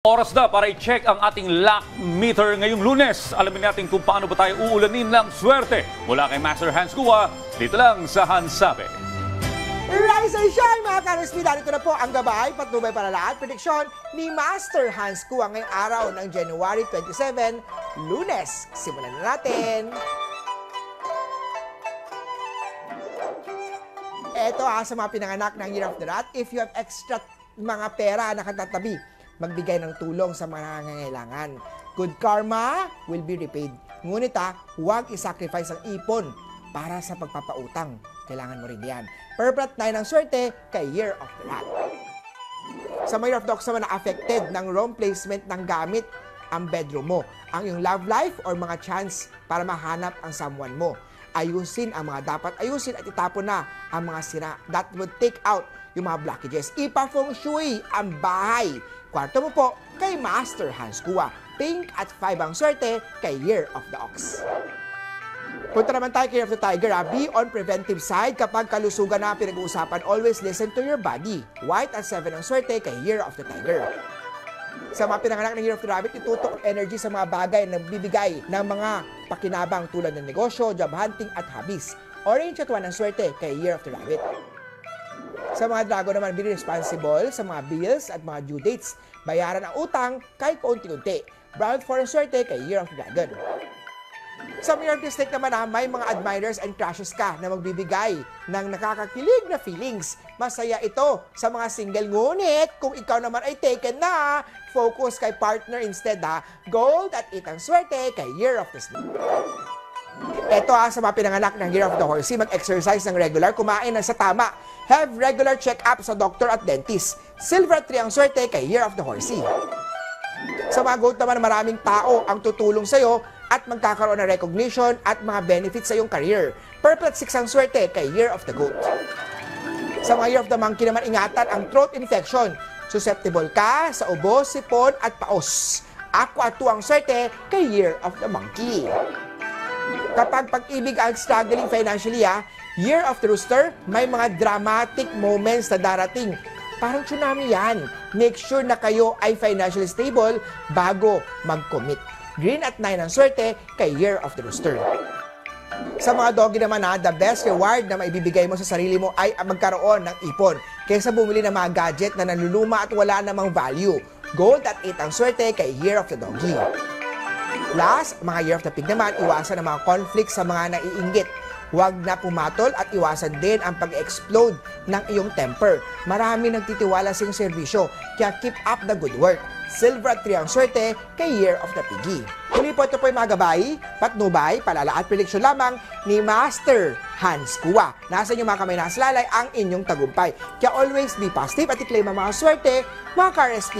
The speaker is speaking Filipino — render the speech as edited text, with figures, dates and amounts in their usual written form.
Oras na para i-check ang ating luck meter ngayong Lunes. Alamin natin kung paano ba tayo uulanin ng swerte. Mula kay Master Hans Kua, dito lang sa Hansabe. Rise and shine mga ka-RSP! Dito na po ang gabay, patnubay para lahat, prediksyon ni Master Hans Kua ngayong araw ng January 27, Lunes. Simulan na natin! Eto sa mga pinanganak ng Year of the Rat, if you have extra mga pera na katatabi, magbigay ng tulong sa mga nangangailangan. Good karma will be repaid. Ngunit huwag isacrifice ang ipon para sa pagpapautang. Kailangan mo rin yan. Purport 9 ang swerte kay Year of the Rat. Sa mga Year of the Ox naman na affected ng wrong placement ng gamit ang bedroom mo, ang iyong love life or mga chance para mahanap ang someone mo. Ayusin ang mga dapat ayusin at itapon na ang mga sira that would take out yung mga blockages. Ipa-feng shui ang bahay. Kwarto mo po kay Master Hans Kua. Pink at 5 ang swerte kay Year of the Ox. Punta naman tayo kay Year of the Tiger. Be on preventive side kapag kalusugan na pinag-uusapan. Always listen to your body. White at 7 ang swerte kay Year of the Tiger. Sa mga pinanganak ng Year of the Rabbit, itutok energy sa mga bagay na bibigay ng mga pakinabang tulad ng negosyo, job hunting at hobbies. Orange at 1 ang swerte kay Year of the Rabbit. Sa mga Dragon naman, be responsible sa mga bills at mga due dates. Bayaran ang utang kahit paunti-unti. Brown 4 ang swerte kay Year of the Dragon. Sa mga Year of the Snake naman, may mga admirers and crushes ka na magbibigay ng nakakakilig na feelings. Masaya ito sa mga single. Ngunit, kung ikaw naman ay taken na, focus kay partner instead. Gold at 8 ang swerte kay Year of the Snake. Ito sa mga pinanganak ng Year of the Horsey, mag-exercise ng regular, kumain ng sa tama. Have regular check-up sa doctor at dentist. Silver at 3 ang swerte kay Year of the Horsey. Sa mga goat naman, maraming tao ang tutulong sa'yo at magkakaroon ng recognition at mga benefits sa iyong career. Purple at 6 ang swerte kay Year of the Goat. Sa mga Year of the Monkey naman, ingatan ang throat infection. Susceptible ka sa ubo, sipon at paos. Aqua at 2 ang swerte kay Year of the Monkey. Kapag pag-ibig ang struggling financially, Year of the Rooster, may mga dramatic moments na darating. Parang tsunami yan. Make sure na kayo ay financially stable bago mag-commit. Green at 9 ang swerte kay Year of the Rooster. Sa mga doggy naman, the best reward na maibibigay mo sa sarili mo ay magkaroon ng ipon kaysa bumili ng mga gadget na naluluma at wala namang value. Gold at 8 ang swerte kay Year of the Doggy. Last, mga Year of the Pig naman, iwasan ang mga conflict sa mga naiinggit. Huwag na pumatol at iwasan din ang pag-explode ng iyong temper. Marami nagtitiwala sa iyong serbisyo, kaya keep up the good work. Silver at 3 ang swerte kay Year of the Piggy. Muli po ito po yung mga gabay, patnubay, palala at prediksyon lamang ni Master Hans Kua. Nasa inyong mga kamay na lalay ang inyong tagumpay. Kaya always be positive at i-claim ang mga swerte, mga ka-RSP.